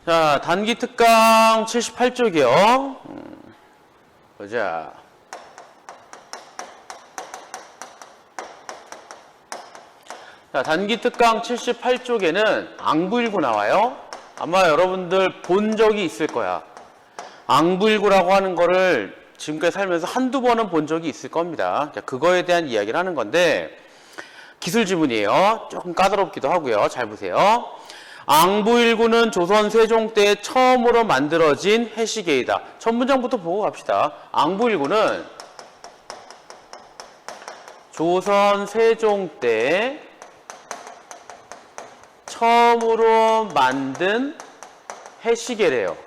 자, 단기 특강 78쪽이요. 보자. 자, 단기 특강 78쪽에는 앙부일구 나와요. 아마 여러분들 본 적이 있을 거야. 앙부일구라고 하는 거를 지금까지 살면서 한두 번은 본 적이 있을 겁니다. 자, 그거에 대한 이야기를 하는 건데, 기술 지문이에요. 조금 까다롭기도 하고요. 잘 보세요. 앙부일구는 조선 세종 때 처음으로 만들어진 해시계이다. 첫 문장부터 보고 갑시다. 앙부일구는 조선 세종 때 처음으로 만든 해시계래요.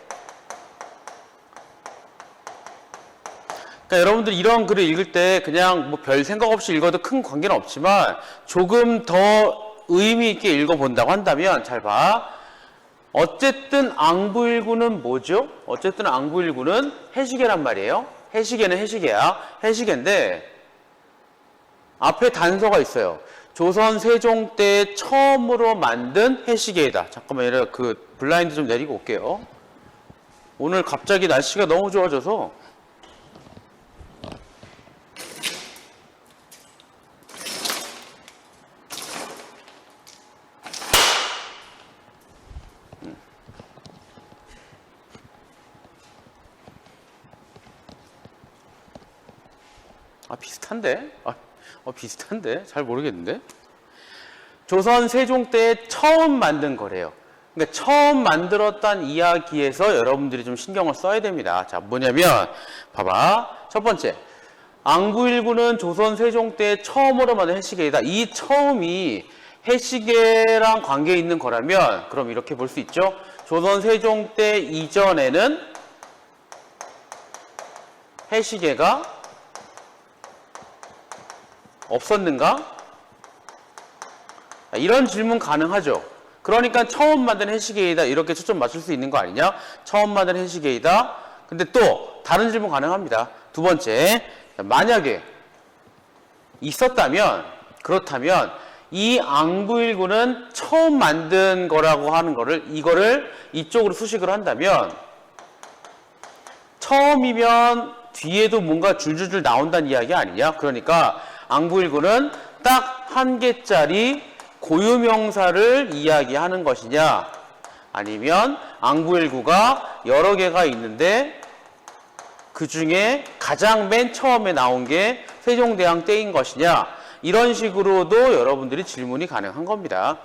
그러니까 여러분들 이런 글을 읽을 때 그냥 뭐 별 생각 없이 읽어도 큰 관계는 없지만 조금 더 의미 있게 읽어본다고 한다면 잘 봐. 어쨌든 앙부일구는 뭐죠? 어쨌든 앙부일구는 해시계란 말이에요. 해시계는 해시계야. 해시계인데 앞에 단서가 있어요. 조선 세종 때 처음으로 만든 해시계이다. 잠깐만 얘들아 그 블라인드 좀 내리고 올게요. 오늘 갑자기 날씨가 너무 좋아져서 비슷한데? 비슷한데? 잘 모르겠는데? 조선 세종 때 처음 만든 거래요. 그러니까 처음 만들었다는 이야기에서 여러분들이 좀 신경을 써야 됩니다. 자, 뭐냐면 봐봐. 첫 번째, 앙부일구는 조선 세종 때 처음으로 만든 해시계이다. 이 처음이 해시계랑 관계 있는 거라면 그럼 이렇게 볼 수 있죠. 조선 세종 때 이전에는 해시계가 없었는가? 이런 질문 가능하죠. 그러니까 처음 만든 해시계이다 이렇게 초점 맞출 수 있는 거 아니냐? 처음 만든 해시계이다. 근데 또 다른 질문 가능합니다. 두 번째, 만약에 있었다면 그렇다면 이 앙부일구는 처음 만든 거라고 하는 거를 이거를 이쪽으로 수식을 한다면 처음이면 뒤에도 뭔가 줄줄줄 나온다는 이야기 아니냐? 그러니까 앙부일구는 딱 한 개짜리 고유명사를 이야기하는 것이냐 아니면 앙부일구가 여러 개가 있는데 그 중에 가장 맨 처음에 나온 게 세종대왕 때인 것이냐 이런 식으로도 여러분들이 질문이 가능한 겁니다.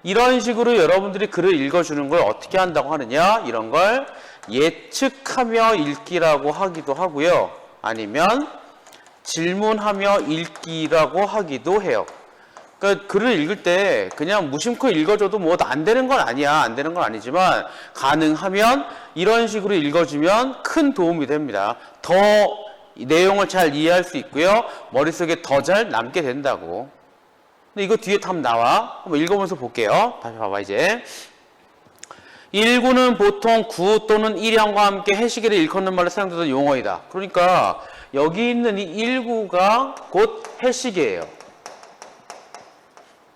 이런 식으로 여러분들이 글을 읽어주는 걸 어떻게 한다고 하느냐 이런 걸 예측하며 읽기라고 하기도 하고요. 아니면 질문하며 읽기라고 하기도 해요. 그러니까 글을 읽을 때 그냥 무심코 읽어줘도 뭐 안 되는 건 아니야. 안 되는 건 아니지만 가능하면 이런 식으로 읽어주면 큰 도움이 됩니다. 더 내용을 잘 이해할 수 있고요. 머릿속에 더 잘 남게 된다고. 근데 이거 뒤에 답 나와. 한번 읽어보면서 볼게요. 다시 봐봐 이제. 일구는 보통 구 또는 일양과 함께 해시계를 일컫는 말로 사용되던 용어이다. 그러니까 여기 있는 이 일구가 곧 해시계예요.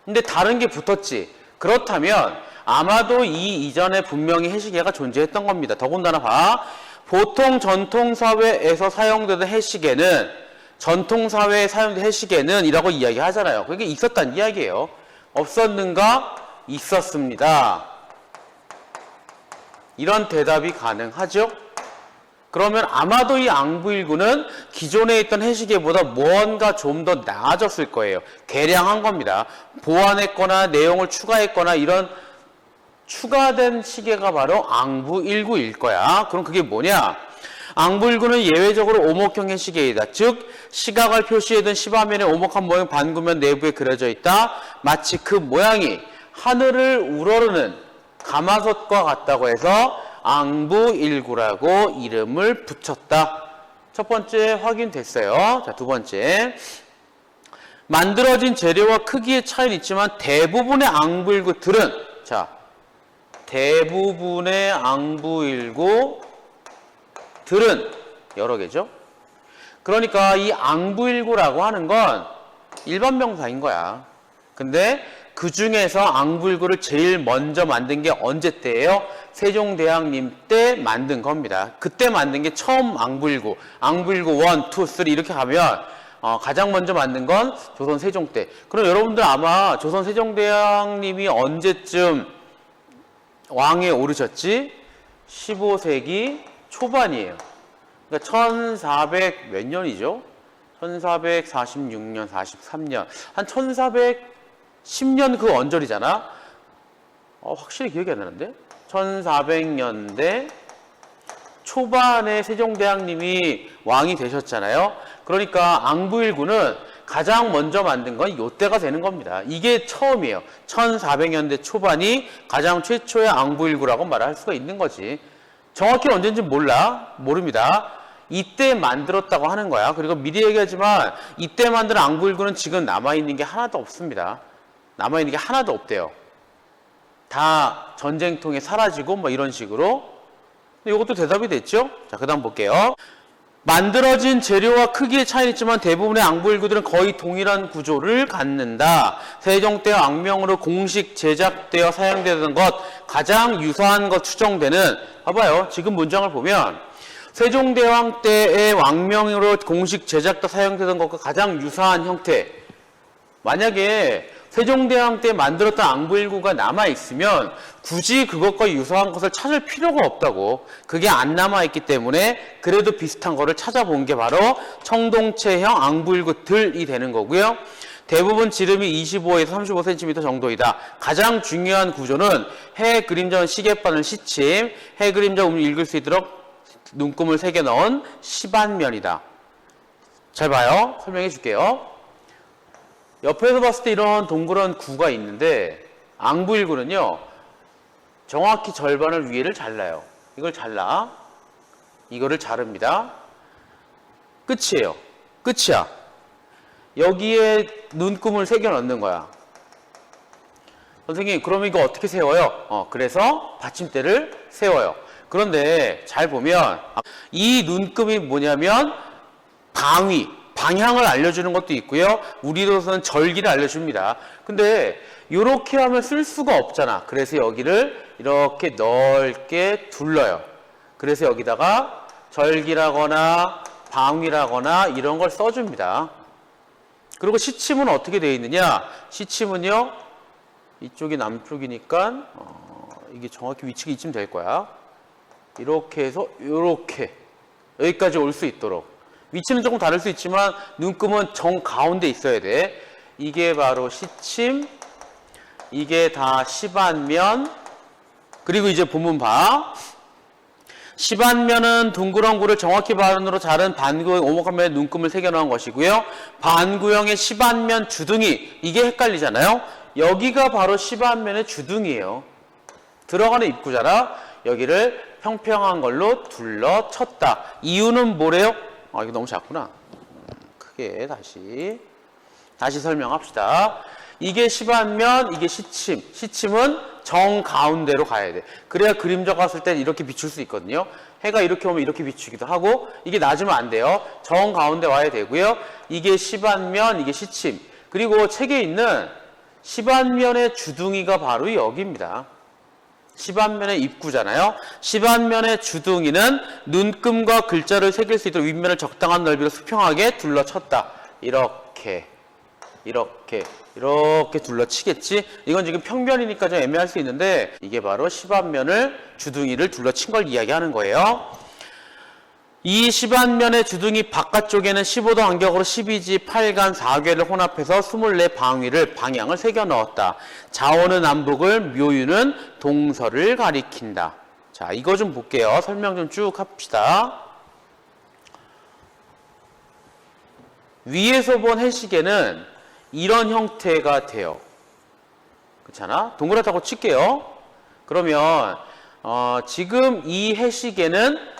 근데 다른 게 붙었지. 그렇다면 아마도 이 이전에 분명히 해시계가 존재했던 겁니다. 더군다나 봐. 보통 전통사회에서 사용되던 해시계는 전통사회에 사용된 해시계는 이라고 이야기하잖아요. 그게 있었다는 이야기예요. 없었는가? 있었습니다. 이런 대답이 가능하죠? 그러면 아마도 이 앙부일구는 기존에 있던 해시계보다 뭔가 좀 더 나아졌을 거예요. 개량한 겁니다. 보완했거나 내용을 추가했거나 이런 추가된 시계가 바로 앙부일구일 거야. 그럼 그게 뭐냐? 앙부일구는 예외적으로 오목형 해시계이다. 즉 시각을 표시해둔 시바면의 오목한 모양 반구면 내부에 그려져 있다. 마치 그 모양이 하늘을 우러르는 가마솥과 같다고 해서 앙부일구라고 이름을 붙였다. 첫 번째 확인됐어요. 자, 두 번째. 만들어진 재료와 크기의 차이는 있지만 대부분의 앙부일구들은 자, 대부분의 앙부일구들은 여러 개죠. 그러니까 이 앙부일구라고 하는 건 일반 명사인 거야. 근데 그 중에서 앙불구를 제일 먼저 만든 게 언제 때예요? 세종대왕님 때 만든 겁니다. 그때 만든 게 처음 앙불구 1, 2, 3 이렇게 가면 가장 먼저 만든 건 조선 세종 때. 그럼 여러분들 아마 조선 세종대왕님이 언제쯤 왕에 오르셨지? 15세기 초반이에요. 그러니까 1400 몇 년이죠? 1446년, 43년. 한 1410년 그 언저리잖아? 확실히 기억이 안 나는데? 1400년대 초반에 세종대왕님이 왕이 되셨잖아요. 그러니까 앙부일구는 가장 먼저 만든 건 이때가 되는 겁니다. 이게 처음이에요. 1400년대 초반이 가장 최초의 앙부일구라고 말할 수가 있는 거지. 정확히 언제인지 모릅니다. 이때 만들었다고 하는 거야. 그리고 미리 얘기하지만 이때 만든 앙부일구는 지금 남아있는 게 하나도 없습니다. 남아있는 게 하나도 없대요. 다 전쟁통에 사라지고 뭐 이런 식으로. 이것도 대답이 됐죠? 자, 그 다음 볼게요. 만들어진 재료와 크기의 차이는 있지만 대부분의 앙부일구들은 거의 동일한 구조를 갖는다. 세종 때와 왕명으로 공식 제작되어 사용되던 것, 가장 유사한 것 추정되는, 봐봐요. 지금 문장을 보면 세종대왕 때의 왕명으로 공식 제작되어 사용되던 것과 가장 유사한 형태. 만약에 세종대왕 때 만들었던 앙부일구가 남아있으면 굳이 그것과 유사한 것을 찾을 필요가 없다고. 그게 안 남아있기 때문에 그래도 비슷한 거를 찾아본 게 바로 청동체형 앙부일구들이 되는 거고요. 대부분 지름이 25에서 35cm 정도이다. 가장 중요한 구조는 해 그림자는 시계바늘 시침, 해 그림자 음을 읽을 수 있도록 눈금을 새겨 넣은 시반면이다. 잘 봐요. 설명해 줄게요. 옆에서 봤을 때 이런 동그란 구가 있는데 앙부일구는요 정확히 절반을 위에를 잘라요. 이걸 잘라. 이거를 자릅니다. 끝이에요. 끝이야. 여기에 눈금을 새겨 넣는 거야. 선생님 그럼 이거 어떻게 세워요? 그래서 받침대를 세워요. 그런데 잘 보면 이 눈금이 뭐냐면 방향을 알려주는 것도 있고요. 우리로서는 절기를 알려줍니다. 근데 이렇게 하면 쓸 수가 없잖아. 그래서 여기를 이렇게 넓게 둘러요. 그래서 여기다가 절기라거나 방위라거나 이런 걸 써줍니다. 그리고 시침은 어떻게 되어 있느냐? 시침은요. 이쪽이 남쪽이니까 이게 정확히 위치가 이쯤 될 거야. 이렇게 해서 이렇게 여기까지 올 수 있도록. 위치는 조금 다를 수 있지만 눈금은 정 가운데 있어야 돼. 이게 바로 시침, 이게 다 시반면. 그리고 이제 본문 봐. 시반면은 둥그런 구를 정확히 반으로 자른 반구형 오목한 면에 눈금을 새겨 넣은 것이고요. 반구형의 시반면 주둥이, 이게 헷갈리잖아요. 여기가 바로 시반면의 주둥이에요. 들어가는 입구잖아. 여기를 평평한 걸로 둘러 쳤다. 이유는 뭐래요? 이거 너무 작구나. 크게 다시 설명합시다. 이게 시반면, 이게 시침. 시침은 정 가운데로 가야 돼. 그래야 그림자 갔을 때 이렇게 비출 수 있거든요. 해가 이렇게 오면 이렇게 비추기도 하고, 이게 낮으면 안 돼요. 정 가운데 와야 되고요. 이게 시반면, 이게 시침. 그리고 책에 있는 시반면의 주둥이가 바로 여기입니다. 시반면의 입구잖아요. 시반면의 주둥이는 눈금과 글자를 새길 수 있도록 윗면을 적당한 넓이로 수평하게 둘러쳤다. 이렇게 둘러치겠지? 이건 지금 평면이니까 좀 애매할 수 있는데 이게 바로 시반면을 주둥이를 둘러친 걸 이야기하는 거예요. 이 시반면의 주둥이 바깥쪽에는 15도 간격으로 12지 8간 4궤를 혼합해서 24방위를 방향을 새겨 넣었다. 자원은 남북을, 묘유는 동서를 가리킨다. 자, 이거 좀 볼게요. 설명 좀 쭉 합시다. 위에서 본 해시계는 이런 형태가 돼요. 그렇잖아? 동그랗다고 칠게요. 그러면 지금 이 해시계는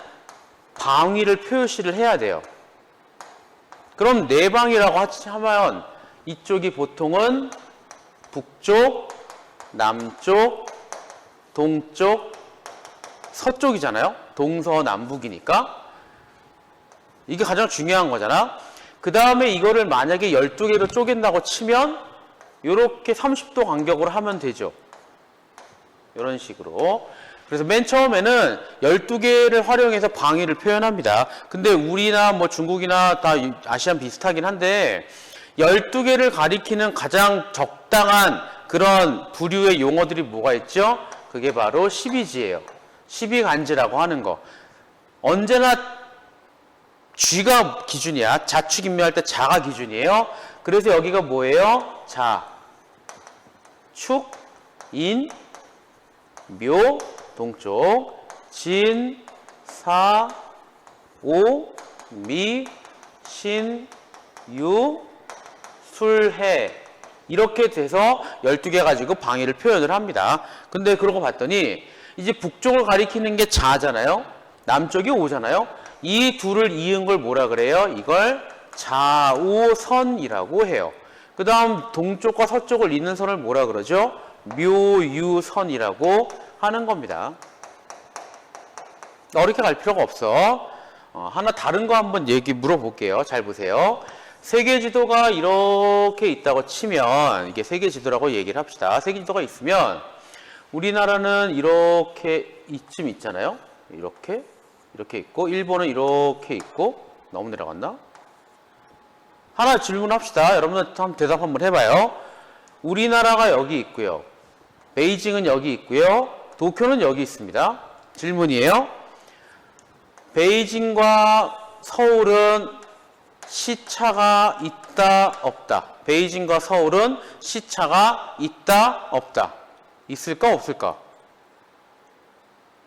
방위를 표시를 해야 돼요. 그럼 네 방이라고 하면 이쪽이 보통은 북쪽, 남쪽, 동쪽, 서쪽이잖아요. 동서남북이니까. 이게 가장 중요한 거잖아. 그 다음에 이거를 만약에 12개로 쪼갠다고 치면 요렇게 30도 간격으로 하면 되죠. 이런 식으로. 그래서 맨 처음에는 12개를 활용해서 방위를 표현합니다. 근데 우리나 뭐 중국이나 다 아시안 비슷하긴 한데 12개를 가리키는 가장 적당한 그런 부류의 용어들이 뭐가 있죠? 그게 바로 12지예요. 12간지라고 하는 거. 언제나 쥐가 기준이야. 자축인묘할 때 자가 기준이에요. 그래서 여기가 뭐예요? 자, 축, 인, 묘, 동쪽, 진, 사, 오, 미, 신, 유, 술, 해. 이렇게 돼서 12개 가지고 방위를 표현을 합니다. 근데 그러고 봤더니 이제 북쪽을 가리키는 게 자잖아요. 남쪽이 오잖아요. 이 둘을 이은 걸 뭐라 그래요? 이걸 좌우선이라고 해요. 그 다음 동쪽과 서쪽을 잇는 선을 뭐라 그러죠? 묘유선이라고 하는 겁니다. 어렵게 갈 필요가 없어. 하나 다른 거 한번 얘기 물어볼게요. 잘 보세요. 세계 지도가 이렇게 있다고 치면, 이게 세계 지도라고 얘기를 합시다. 세계 지도가 있으면 우리나라는 이렇게 이쯤 있잖아요. 이렇게 있고, 일본은 이렇게 있고. 너무 내려갔나? 하나 질문합시다. 여러분들 한번 대답 한번 해봐요. 우리나라가 여기 있고요. 베이징은 여기 있고요. 도쿄는 여기 있습니다. 질문이에요. 베이징과 서울은 시차가 있다, 없다. 베이징과 서울은 시차가 있다, 없다. 있을까, 없을까?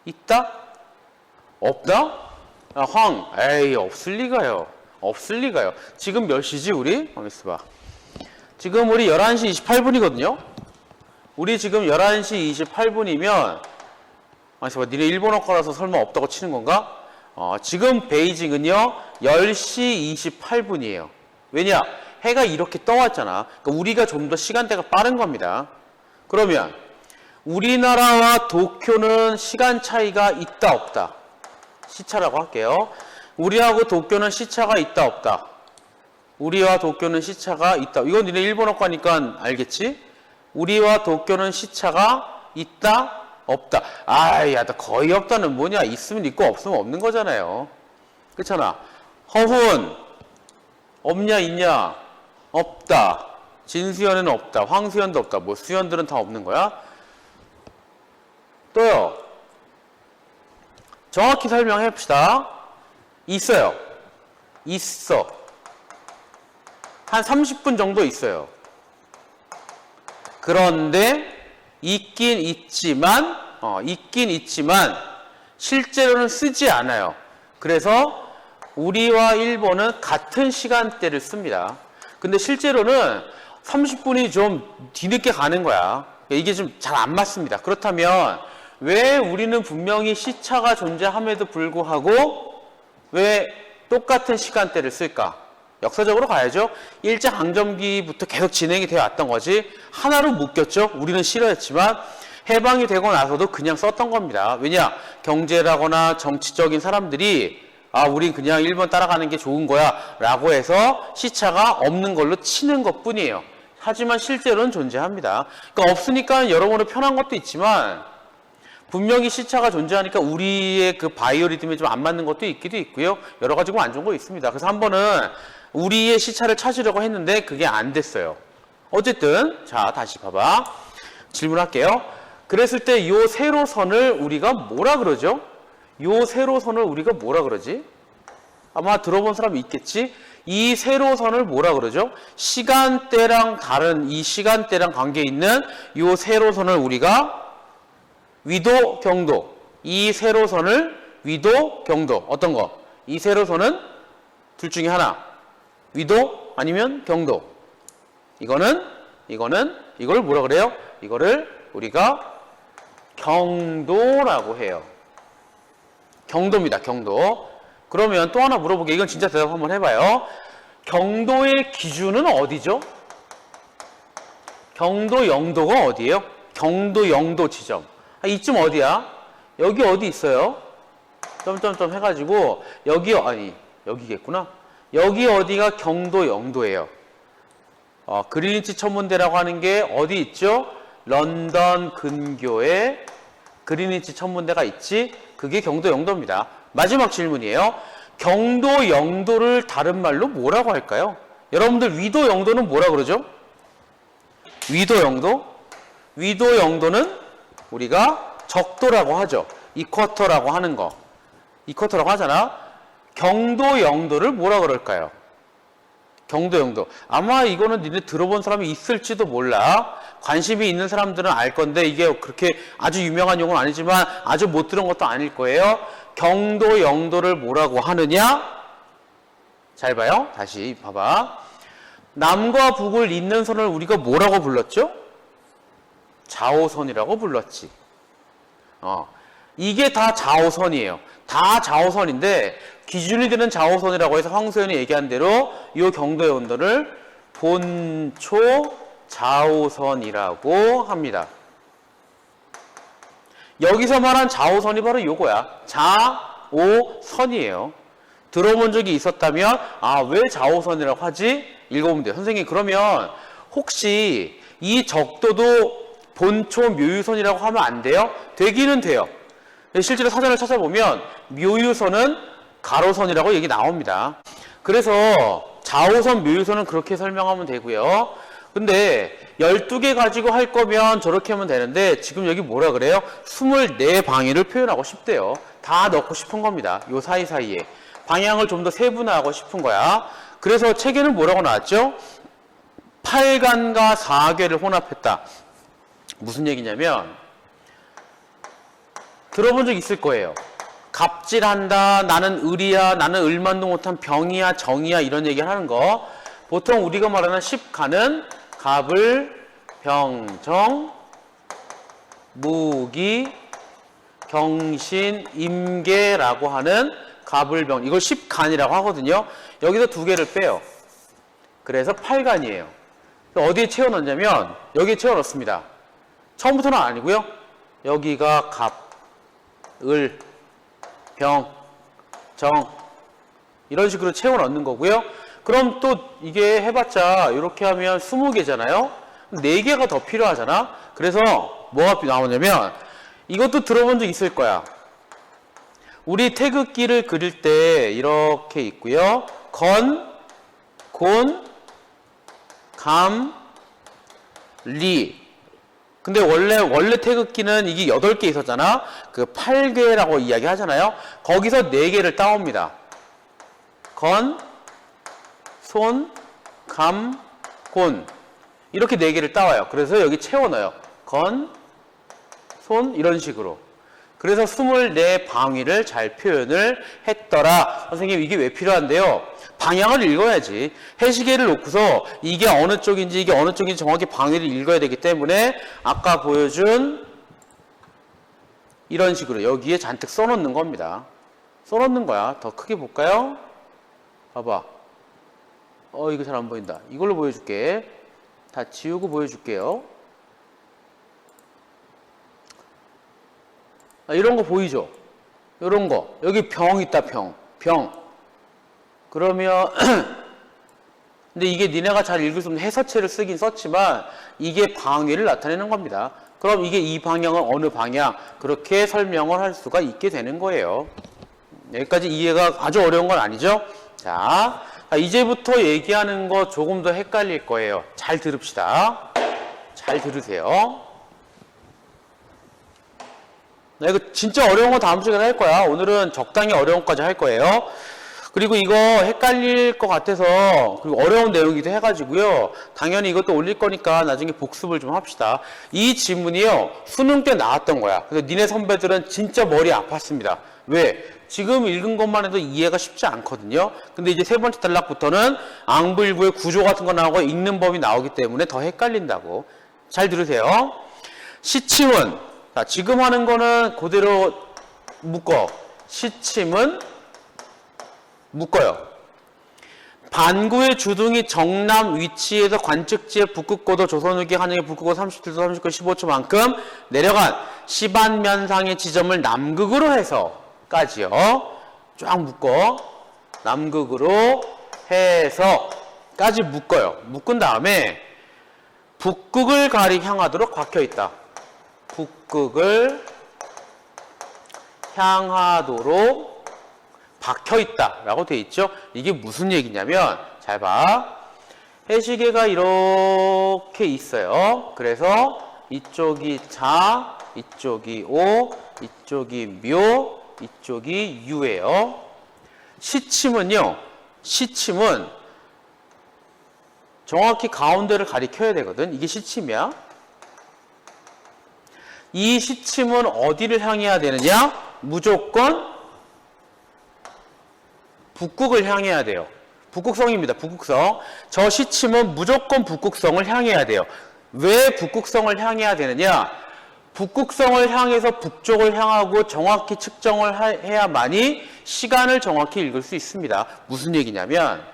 있다? 없다? 에이, 없을 리가요. 없을 리가요. 지금 몇 시지, 우리? 있어봐. 지금 우리 11시 28분이거든요? 우리 지금 11시 28분이면, 있어봐. 니네 일본어 거라서 설마 없다고 치는 건가? 지금 베이징은요, 10시 28분이에요. 왜냐? 해가 이렇게 떠왔잖아. 그러니까 우리가 좀 더 시간대가 빠른 겁니다. 그러면, 우리나라와 도쿄는 시간 차이가 있다, 없다? 시차라고 할게요. 우리하고 도쿄는 시차가 있다, 없다? 우리와 도쿄는 시차가 있다. 이건 니네 일본어과니까 알겠지? 우리와 도쿄는 시차가 있다, 없다. 야, 나 거의 없다는 뭐냐? 있으면 있고 없으면 없는 거잖아요. 그렇잖아. 허훈, 없냐, 있냐? 없다. 진수연은 없다. 황수연도 없다. 뭐 수연들은 다 없는 거야? 또요. 정확히 설명해 봅시다. 있어요. 있어. 한 30분 정도 있어요. 그런데 있긴 있지만 실제로는 쓰지 않아요. 그래서 우리와 일본은 같은 시간대를 씁니다. 근데 실제로는 30분이 좀 뒤늦게 가는 거야. 이게 좀 잘 안 맞습니다. 그렇다면 왜 우리는 분명히 시차가 존재함에도 불구하고 왜 똑같은 시간대를 쓸까? 역사적으로 가야죠. 일제강점기부터 계속 진행이 되어 왔던 거지. 하나로 묶였죠. 우리는 싫어했지만 해방이 되고 나서도 그냥 썼던 겁니다. 왜냐? 경제라거나 정치적인 사람들이 우린 그냥 일본 따라가는 게 좋은 거야 라고 해서 시차가 없는 걸로 치는 것 뿐이에요. 하지만 실제로는 존재합니다. 그러니까 없으니까 여러모로 편한 것도 있지만 분명히 시차가 존재하니까 우리의 그 바이오리듬에 좀 안 맞는 것도 있기도 있고요. 여러 가지고 안 좋은 거 있습니다. 그래서 한 번은 우리의 시차를 찾으려고 했는데 그게 안 됐어요. 어쨌든 자 다시 봐봐. 질문할게요. 그랬을 때 이 세로선을 우리가 뭐라 그러죠? 이 세로선을 우리가 뭐라 그러지? 아마 들어본 사람이 있겠지? 이 세로선을 뭐라 그러죠? 시간대랑 다른 이 시간대랑 관계 있는 이 세로선을 우리가 위도, 경도. 이 세로선을 위도, 경도. 어떤 거? 이 세로선은 둘 중에 하나. 위도 아니면 경도. 이걸 뭐라 그래요? 이거를 우리가 경도라고 해요. 경도입니다. 경도. 그러면 또 하나 물어보게. 이건 진짜 대답 한번 해봐요. 경도의 기준은 어디죠? 경도 영도가 어디예요? 경도 영도 지점. 이쯤 어디야? 여기 어디 있어요? 점점점 해가지고 여기겠구나. 여기 어디가 경도 영도예요. 그리니치 천문대라고 하는 게 어디 있죠? 런던 근교에 그리니치 천문대가 있지? 그게 경도 영도입니다. 마지막 질문이에요. 경도 영도를 다른 말로 뭐라고 할까요? 여러분들 위도 영도는 뭐라 그러죠? 위도 영도? 위도 영도는 우리가 적도라고 하죠. 이쿼터라고 하는 거. 이쿼터라고 하잖아. 경도 영도를 뭐라 그럴까요? 경도 영도. 아마 이거는 니네 들어본 사람이 있을지도 몰라. 관심이 있는 사람들은 알 건데 이게 그렇게 아주 유명한 용어는 아니지만 아주 못 들은 것도 아닐 거예요. 경도 영도를 뭐라고 하느냐? 잘 봐요. 다시 봐봐. 남과 북을 잇는 선을 우리가 뭐라고 불렀죠? 좌오선이라고 불렀지. 이게 다 좌오선이에요. 다 좌오선인데 기준이 되는 좌오선이라고 해서 황소연이 얘기한 대로 이 경도 영도를 본초 좌오선이라고 합니다. 여기서 말한 좌오선이 바로 요거야. 좌오선이에요. 들어본 적이 있었다면 왜 좌오선이라고 하지? 읽어보면 돼요. 선생님 그러면 혹시 이 적도도 본초 묘유선이라고 하면 안 돼요? 되기는 돼요. 실제로 사전을 찾아보면 묘유선은 가로선이라고 얘기 나옵니다. 그래서 좌오선, 묘유선은 그렇게 설명하면 되고요. 근데 12개 가지고 할 거면 저렇게 하면 되는데 지금 여기 뭐라 그래요? 24방위를 표현하고 싶대요. 다 넣고 싶은 겁니다. 요 사이사이에. 방향을 좀 더 세분화하고 싶은 거야. 그래서 책에는 뭐라고 나왔죠? 8간과 4궤를 혼합했다. 무슨 얘기냐면 들어본 적 있을 거예요. 갑질한다, 나는 을이야, 나는 을만도 못한 병이야, 정이야 이런 얘기를 하는 거. 보통 우리가 말하는 10간은 갑을, 병, 정, 무기, 경신, 임계라고 하는 갑을, 병. 이걸 10간이라고 하거든요. 여기서 2개를 빼요. 그래서 8간이에요. 어디에 채워 넣냐면 여기에 채워 넣습니다. 처음부터는 아니고요. 여기가 갑, 을, 병, 정 이런 식으로 채워 넣는 거고요. 그럼 또 이게 해봤자 이렇게 하면 20개잖아요. 4개가 더 필요하잖아. 그래서 뭐가 나오냐면 이것도 들어본 적 있을 거야. 우리 태극기를 그릴 때 이렇게 있고요. 건, 곤, 감, 리. 근데 원래 태극기는 이게 8개 있었잖아. 그 8개라고 이야기 하잖아요. 거기서 4개를 따옵니다. 건, 손, 감, 곤. 이렇게 4개를 따와요. 그래서 여기 채워 넣어요. 건, 손 이런 식으로. 그래서 24방위를 잘 표현을 했더라. 선생님 이게 왜 필요한데요? 방향을 읽어야지. 해시계를 놓고서 이게 어느 쪽인지 이게 어느 쪽인지 정확히 방위를 읽어야 되기 때문에 아까 보여준 이런 식으로 여기에 잔뜩 써놓는 겁니다. 써놓는 거야. 더 크게 볼까요? 봐봐. 이거 잘 안 보인다. 이걸로 보여줄게. 다 지우고 보여줄게요. 이런 거 보이죠? 이런 거. 여기 병 있다, 병. 그러면 근데 이게 니네가 잘 읽을 수 없는 해서체를 쓰긴 썼지만 이게 방위를 나타내는 겁니다. 그럼 이게 이 방향은 어느 방향? 그렇게 설명을 할 수가 있게 되는 거예요. 여기까지 이해가 아주 어려운 건 아니죠? 자, 이제부터 얘기하는 거 조금 더 헷갈릴 거예요. 잘 들읍시다. 잘 들으세요. 이거 진짜 어려운 거 다음 시간에 할 거야. 오늘은 적당히 어려운 것까지 할 거예요. 그리고 이거 헷갈릴 것 같아서 그리고 어려운 내용이기도 해가지고요. 당연히 이것도 올릴 거니까 나중에 복습을 좀 합시다. 이 지문이요. 수능 때 나왔던 거야. 그래서 니네 선배들은 진짜 머리 아팠습니다. 왜? 지금 읽은 것만 해도 이해가 쉽지 않거든요. 근데 이제 세 번째 단락부터는 앙부일부의 구조 같은 거 나오고 읽는 법이 나오기 때문에 더 헷갈린다고. 잘 들으세요. 시침은 자, 지금 하는 거는 그대로 묶어. 시침은 묶어요. 반구의 주둥이 정남 위치에서 관측지의 북극고도 조선후기 한양의 북극고 37도 39, 15초만큼 내려간 시반면상의 지점을 남극으로 해서까지요. 쫙 묶어. 남극으로 해서 까지 묶어요. 묶은 다음에 북극을 가리 향하도록 박혀 있다. 북극을 향하도록 박혀 있다 라고 돼 있죠. 이게 무슨 얘기냐면 잘 봐. 해시계가 이렇게 있어요. 그래서 이쪽이 자, 이쪽이 오, 이쪽이 묘, 이쪽이 유예요. 시침은요. 시침은 정확히 가운데를 가리켜야 되거든. 이게 시침이야. 이 시침은 어디를 향해야 되느냐? 무조건 북극을 향해야 돼요. 북극성입니다. 북극성. 저 시침은 무조건 북극성을 향해야 돼요. 왜 북극성을 향해야 되느냐? 북극성을 향해서 북쪽을 향하고 정확히 측정을 해야만이 시간을 정확히 읽을 수 있습니다. 무슨 얘기냐면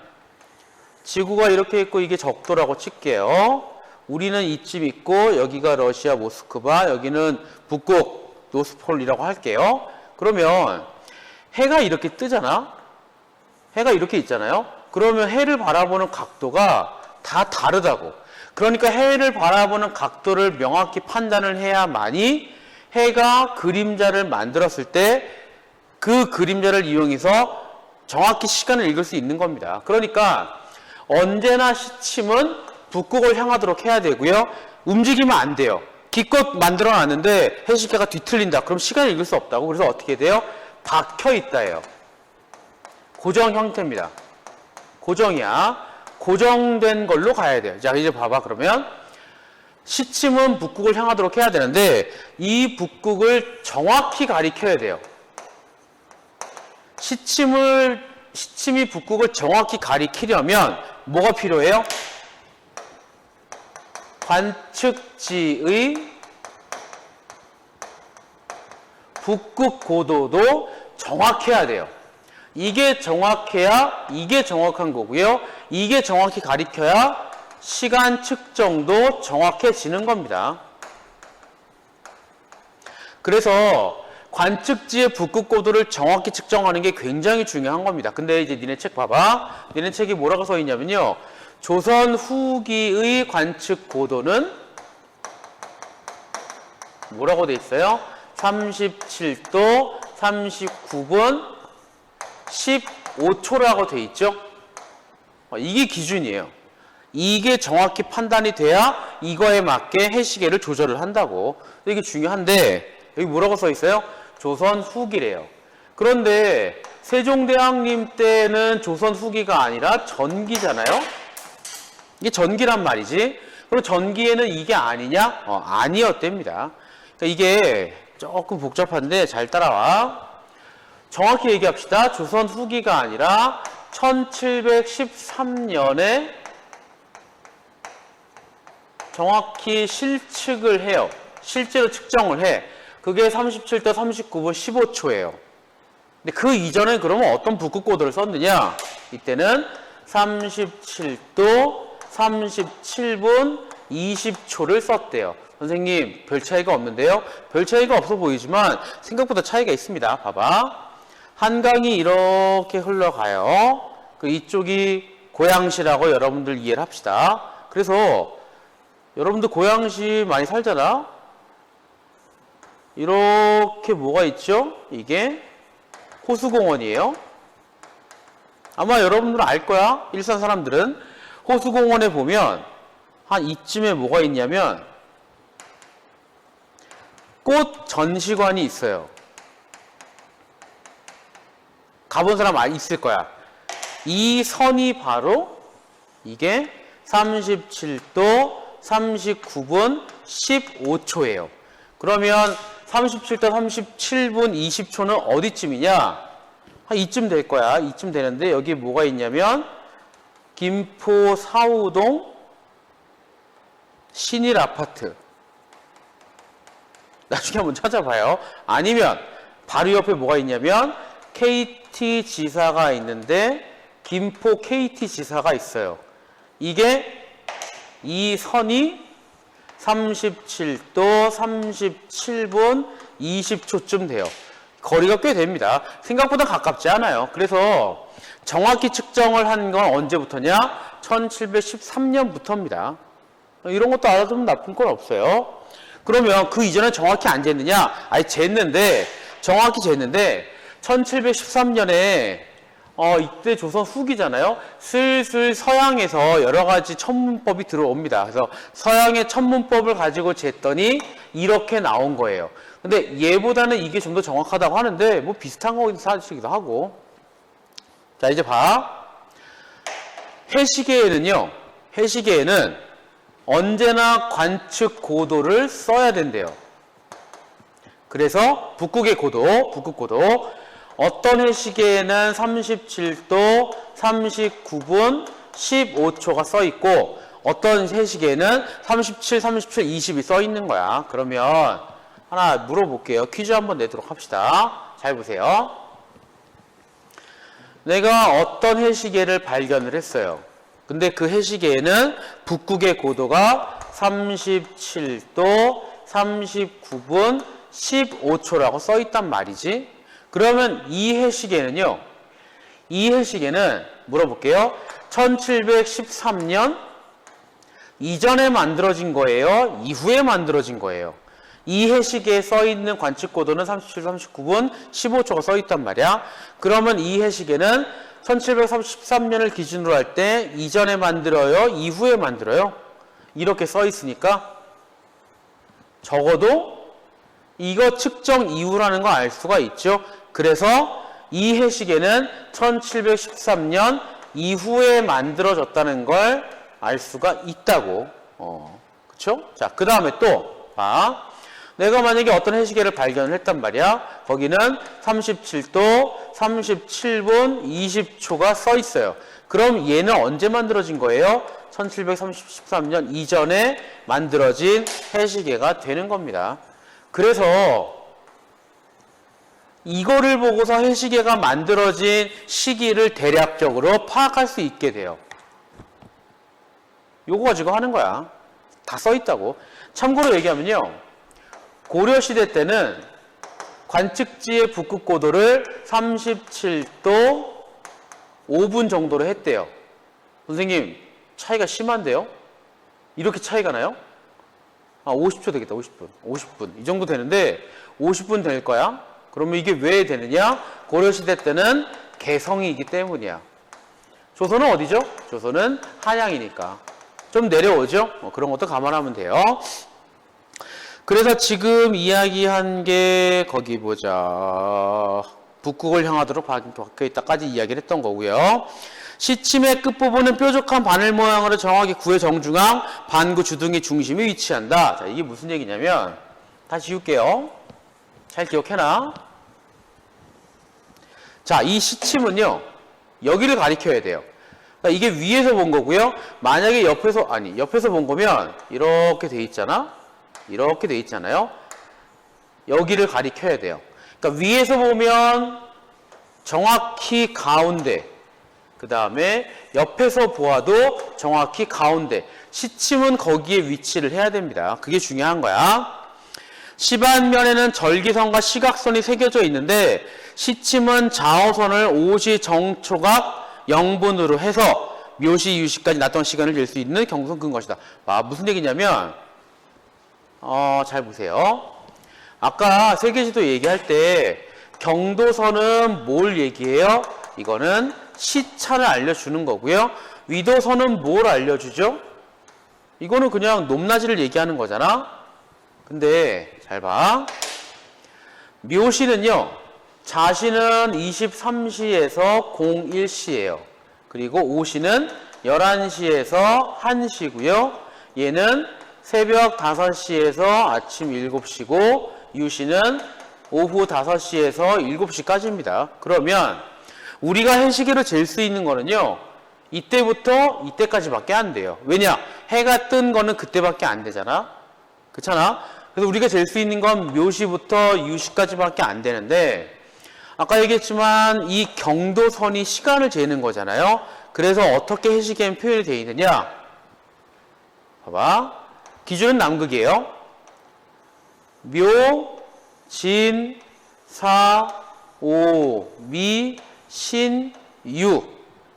지구가 이렇게 있고 이게 적도라고 칠게요. 우리는 이쯤 있고 여기가 러시아 모스크바, 여기는 북극 노스폴이라고 할게요. 그러면 해가 이렇게 뜨잖아. 해가 이렇게 있잖아요. 그러면 해를 바라보는 각도가 다 다르다고. 그러니까 해를 바라보는 각도를 명확히 판단을 해야만이 해가 그림자를 만들었을 때 그 그림자를 이용해서 정확히 시간을 읽을 수 있는 겁니다. 그러니까 언제나 시침은 북극을 향하도록 해야 되고요. 움직이면 안 돼요. 기껏 만들어 놨는데 해시계가 뒤틀린다. 그럼 시간을 읽을 수 없다고. 그래서 어떻게 돼요? 박혀 있다예요. 고정 형태입니다. 고정이야. 고정된 걸로 가야 돼요. 자, 이제 봐봐. 그러면 시침은 북극을 향하도록 해야 되는데 이 북극을 정확히 가리켜야 돼요. 시침이 북극을 정확히 가리키려면 뭐가 필요해요? 관측지의 북극 고도도 정확해야 돼요. 이게 정확해야 이게 정확한 거고요. 이게 정확히 가리켜야 시간 측정도 정확해지는 겁니다. 그래서 관측지의 북극 고도를 정확히 측정하는 게 굉장히 중요한 겁니다. 근데 이제 니네 책 봐봐. 니네 책이 뭐라고 써 있냐면요. 조선 후기의 관측 고도는 뭐라고 돼 있어요? 37도 39분 15초라고 돼 있죠? 이게 기준이에요. 이게 정확히 판단이 돼야 이거에 맞게 해시계를 조절을 한다고. 이게 중요한데 여기 뭐라고 써 있어요? 조선 후기래요. 그런데 세종대왕님 때는 조선 후기가 아니라 전기잖아요? 이게 전기란 말이지. 그럼 전기에는 이게 아니냐? 아니었답니다. 그러니까 이게 조금 복잡한데 잘 따라와. 정확히 얘기합시다. 조선 후기가 아니라 1713년에 정확히 실측을 해요. 실제로 측정을 해. 그게 37도 39분 15초예요. 근데 그 이전에 그러면 어떤 북극 고도를 썼느냐? 이때는 37도 37분 20초를 썼대요. 선생님, 별 차이가 없는데요? 별 차이가 없어 보이지만 생각보다 차이가 있습니다. 봐봐. 한강이 이렇게 흘러가요. 그 이쪽이 고양시라고 여러분들 이해를 합시다. 그래서 여러분들 고양시 많이 살잖아? 이렇게 뭐가 있죠? 이게 호수공원이에요. 아마 여러분들 알 거야. 일산 사람들은. 호수공원에 보면 한 이쯤에 뭐가 있냐면 꽃 전시관이 있어요. 가본 사람 있을 거야. 이 선이 바로 이게 37도 39분 15초예요. 그러면 37도 37분 20초는 어디쯤이냐? 한 이쯤 될 거야. 이쯤 되는데 여기 뭐가 있냐면 김포 사우동 신일 아파트. 나중에 한번 찾아봐요. 아니면 바로 옆에 뭐가 있냐면 KT 지사가 있는데 김포 KT 지사가 있어요. 이게 이 선이 37도 37분 20초쯤 돼요. 거리가 꽤 됩니다. 생각보다 가깝지 않아요. 그래서 정확히 측정을 한 건 언제부터냐? 1713년부터입니다. 이런 것도 알아두면 나쁜 건 없어요. 그러면 그 이전에 정확히 안 쟀느냐? 아니, 정확히 쟀는데, 1713년에, 이때 조선 후기잖아요? 슬슬 서양에서 여러 가지 천문법이 들어옵니다. 그래서 서양의 천문법을 가지고 쟀더니 이렇게 나온 거예요. 근데 얘보다는 이게 좀 더 정확하다고 하는데, 뭐 비슷한 거기도 사실이기도 하고. 자, 이제 봐. 해시계에는 언제나 관측 고도를 써야 된대요. 그래서 북극 고도. 어떤 해시계에는 37도 39분 15초가 써 있고, 어떤 해시계에는 37, 20이 써 있는 거야. 그러면 하나 물어볼게요. 퀴즈 한번 내도록 합시다. 잘 보세요. 내가 어떤 해시계를 발견을 했어요. 근데 그 해시계에는 북극의 고도가 37도 39분 15초라고 써 있단 말이지. 그러면 이 해시계는 물어볼게요. 1713년 이전에 만들어진 거예요? 이후에 만들어진 거예요? 이 해시계에 써 있는 관측 고도는 37, 39분 15초가 써 있단 말이야. 그러면 이 해시계는 1713년을 기준으로 할 때 이전에 만들어요? 이후에 만들어요? 이렇게 써 있으니까 적어도 이거 측정 이후라는 거 알 수가 있죠. 그래서 이 해시계는 1713년 이후에 만들어졌다는 걸 알 수가 있다고. 그쵸? 자, 그 다음에 또 봐. 내가 만약에 어떤 해시계를 발견을 했단 말이야. 거기는 37도 37분 20초가 써 있어요. 그럼 얘는 언제 만들어진 거예요? 1713년 이전에 만들어진 해시계가 되는 겁니다. 그래서 이거를 보고서 해시계가 만들어진 시기를 대략적으로 파악할 수 있게 돼요. 요거 가지고 하는 거야. 다 써 있다고. 참고로 얘기하면요. 고려시대 때는 관측지의 북극 고도를 37도 5분 정도로 했대요. 선생님, 차이가 심한데요? 이렇게 차이가 나요? 50초 되겠다, 50분. 50분. 이 정도 되는데, 50분 될 거야? 그러면 이게 왜 되느냐? 고려시대 때는 개성이기 때문이야. 조선은 어디죠? 조선은 한양이니까. 좀 내려오죠? 그런 것도 감안하면 돼요. 그래서 지금 이야기한 게 거기 보자. 북극을 향하도록 박혀 있다까지 이야기를 했던 거고요. 시침의 끝부분은 뾰족한 바늘 모양으로 정확히 구의 정중앙, 반구 주둥이 중심에 위치한다. 자, 이게 무슨 얘기냐면 다시 지울게요. 잘 기억해놔. 자, 이 시침은요. 여기를 가리켜야 돼요. 그러니까 이게 위에서 본 거고요. 만약에 옆에서 본 거면 이렇게 돼 있잖아. 이렇게 돼 있잖아요. 여기를 가리켜야 돼요. 그러니까 위에서 보면 정확히 가운데, 그 다음에 옆에서 보아도 정확히 가운데, 시침은 거기에 위치를 해야 됩니다. 그게 중요한 거야. 시반면에는 절기선과 시각선이 새겨져 있는데 시침은 좌우선을 오시 정초각 0분으로 해서 묘시 유시까지 나타난 시간을 잴 수 있는 경선 근 것이다. 무슨 얘기냐면 잘 보세요. 아까 세계지도 얘기할 때 경도선은 뭘 얘기해요? 이거는 시차를 알려주는 거고요. 위도선은 뭘 알려주죠? 이거는 그냥 높낮이를 얘기하는 거잖아. 근데 잘 봐. 묘시는요. 자시는 23시에서 01시예요. 그리고 오시는 11시에서 1시고요. 얘는 새벽 5시에서 아침 7시고 유시는 오후 5시에서 7시까지입니다. 그러면 우리가 해시계로 잴 수 있는 거는요. 이때부터 이때까지밖에 안 돼요. 왜냐? 해가 뜬 거는 그때밖에 안 되잖아. 그렇잖아? 그래서 우리가 잴 수 있는 건 묘시부터 유시까지밖에 안 되는데 아까 얘기했지만 이 경도선이 시간을 재는 거잖아요. 그래서 어떻게 해시계는 표현이 되어 있느냐? 봐봐. 기준은 남극이에요. 묘, 진, 사, 오, 미, 신, 유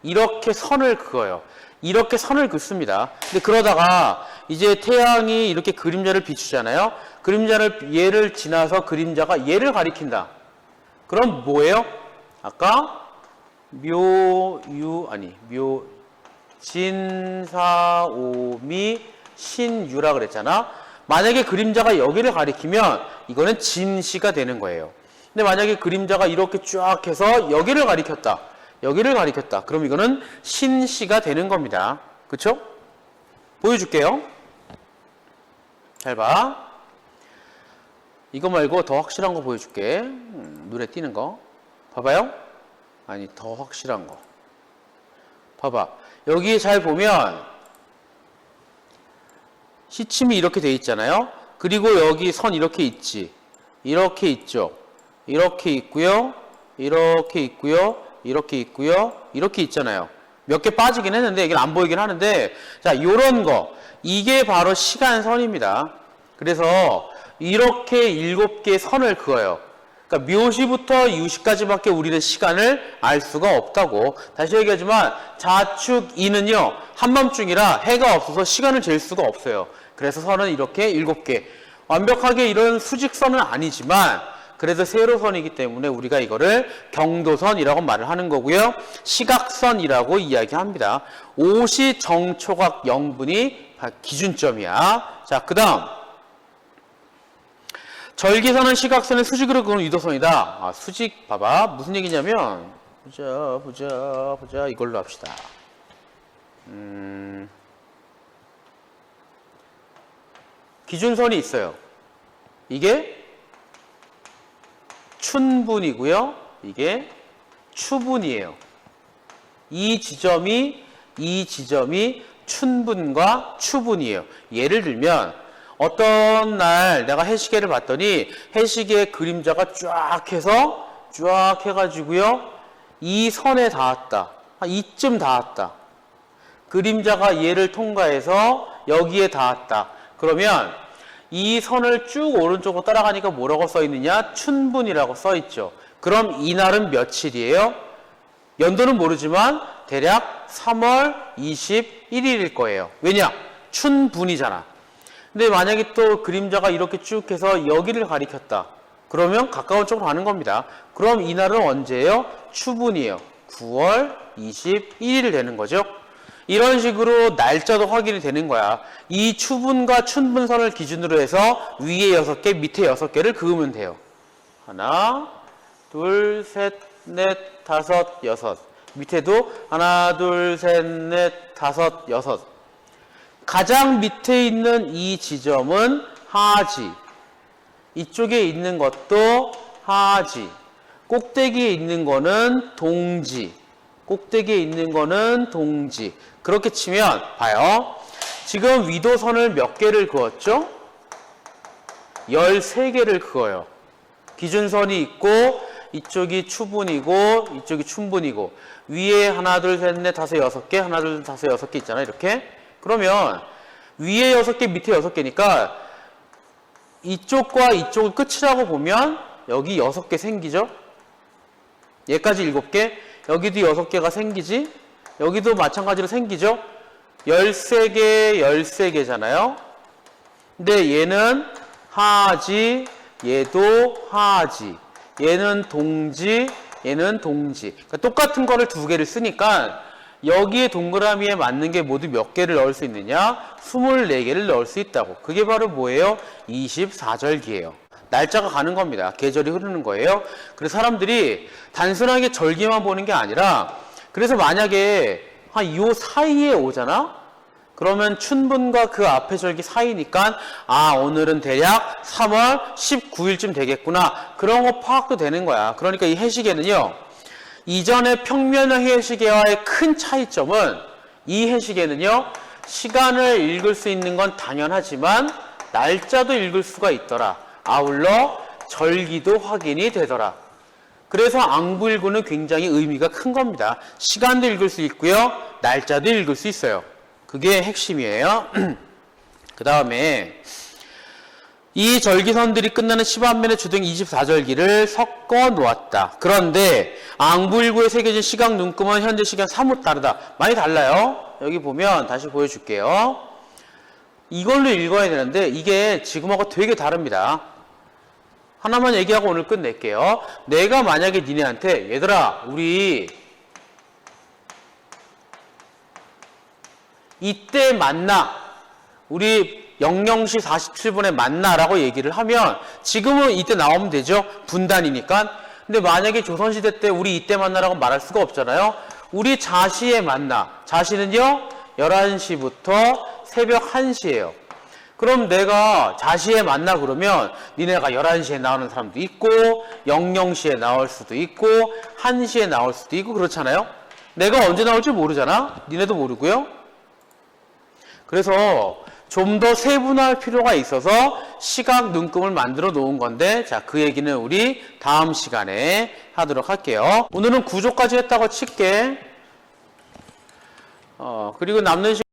이렇게 선을 그어요. 이렇게 선을 긋습니다. 근데 그러다가 이제 태양이 이렇게 그림자를 비추잖아요. 그림자를 얘를 지나서 그림자가 얘를 가리킨다. 그럼 뭐예요? 아까 진사오미 신유라 그랬잖아. 만약에 그림자가 여기를 가리키면 이거는 진시가 되는 거예요. 근데 만약에 그림자가 이렇게 쫙 해서 여기를 가리켰다. 그럼 이거는 신시가 되는 겁니다. 그쵸? 보여줄게요. 잘 봐. 이거 말고 더 확실한 거 보여줄게. 눈에 띄는 거. 봐봐요. 아니, 더 확실한 거. 봐봐. 여기 잘 보면 시침이 이렇게 돼 있잖아요. 그리고 여기 선 이렇게 있지. 이렇게 있죠. 이렇게 있고요. 이렇게 있고요. 이렇게 있고요. 이렇게 있잖아요. 몇 개 빠지긴 했는데 이게 안 보이긴 하는데, 자, 요런 거. 이게 바로 시간선입니다. 그래서 이렇게 7개의 선을 그어요. 그러니까 묘시부터 유시까지밖에 우리는 시간을 알 수가 없다고. 다시 얘기하지만 자축 이는요, 한밤중이라 해가 없어서 시간을 잴 수가 없어요. 그래서 선은 이렇게 7개. 완벽하게 이런 수직선은 아니지만 그래도 세로선이기 때문에 우리가 이거를 경도선이라고 말을 하는 거고요. 시각선이라고 이야기합니다. 5시 정초각 0분이 기준점이야. 자, 그 다음 절기선은 시각선을 수직으로 그은 유도선이다. 수직 봐봐. 무슨 얘기냐면 보자 이걸로 합시다. 기준선이 있어요. 이게 춘분이고요. 이게 추분이에요. 이 지점이 춘분과 추분이에요. 예를 들면 어떤 날 내가 해시계를 봤더니 해시계 그림자가 쫙 해가지고요. 이 선에 닿았다. 이쯤 닿았다. 그림자가 얘를 통과해서 여기에 닿았다. 그러면 이 선을 쭉 오른쪽으로 따라가니까 뭐라고 써 있느냐? 춘분이라고 써 있죠. 그럼 이날은 며칠이에요? 연도는 모르지만 대략 3월 21일일 거예요. 왜냐? 춘분이잖아. 근데 만약에 또 그림자가 이렇게 쭉 해서 여기를 가리켰다. 그러면 가까운 쪽으로 가는 겁니다. 그럼 이날은 언제예요? 추분이에요. 9월 21일 되는 거죠. 이런 식으로 날짜도 확인이 되는 거야. 이 추분과 춘분선을 기준으로 해서 위에 6개, 밑에 6개를 그으면 돼요. 하나, 둘, 셋, 넷, 다섯, 여섯. 밑에도 하나, 둘, 셋, 넷, 다섯, 여섯. 가장 밑에 있는 이 지점은 하지. 이쪽에 있는 것도 하지. 꼭대기에 있는 거는 동지. 꼭대기에 있는 거는 동지. 그렇게 치면 봐요. 지금 위도선을 몇 개를 그었죠? 13개를 그어요. 기준선이 있고 이쪽이 추분이고 이쪽이 춘분이고 위에 하나 둘 셋 넷 다섯 6개 하나 둘 다섯 6개 있잖아요. 이렇게. 그러면 위에 6개 밑에 6개니까 이쪽과 이쪽을 끝이라고 보면 여기 6개 생기죠? 얘까지 7개, 여기도 6개가 생기지? 여기도 마찬가지로 생기죠? 13개, 13개잖아요? 근데 얘는 하지, 얘도 하지, 얘는 동지, 얘는 동지. 그러니까 똑같은 거를 2개를 쓰니까 여기에 동그라미에 맞는 게 모두 몇 개를 넣을 수 있느냐? 24개를 넣을 수 있다고. 그게 바로 뭐예요? 24절기예요. 날짜가 가는 겁니다. 계절이 흐르는 거예요. 그래서 사람들이 단순하게 절기만 보는 게 아니라 그래서 만약에 한 요 사이에 오잖아? 그러면 춘분과 그 앞에 절기 사이니까 오늘은 대략 3월 19일쯤 되겠구나. 그런 거 파악도 되는 거야. 그러니까 이 해시계는요. 이전의 평면의 해시계와의 큰 차이점은 이 해시계는요. 시간을 읽을 수 있는 건 당연하지만 날짜도 읽을 수가 있더라. 아울러 절기도 확인이 되더라. 그래서 앙부일구는 굉장히 의미가 큰 겁니다. 시간도 읽을 수 있고요. 날짜도 읽을 수 있어요. 그게 핵심이에요. 그 다음에 이 절기선들이 끝나는 10안면의 주등 24절기를 섞어 놓았다. 그런데 앙부일구에 새겨진 시각 눈금은 현재 시간 사뭇 다르다. 많이 달라요. 여기 보면 다시 보여줄게요. 이걸로 읽어야 되는데 이게 지금하고 되게 다릅니다. 하나만 얘기하고 오늘 끝낼게요. 내가 만약에 니네한테 얘들아 우리 이때 만나, 우리 00시 47분에 만나라고 얘기를 하면 지금은 이때 나오면 되죠. 분단이니까. 근데 만약에 조선시대 때 우리 이때 만나라고 말할 수가 없잖아요. 우리 자시에 만나. 자시는요 11시부터 새벽 1시예요. 그럼 내가 자시에 만나 그러면 니네가 11시에 나오는 사람도 있고 00시에 나올 수도 있고 1시에 나올 수도 있고 그렇잖아요. 내가 언제 나올지 모르잖아. 니네도 모르고요. 그래서 좀 더 세분화할 필요가 있어서 시각 눈금을 만들어 놓은 건데, 자, 그 얘기는 우리 다음 시간에 하도록 할게요. 오늘은 구조까지 했다고 칠게. 그리고 남는 시간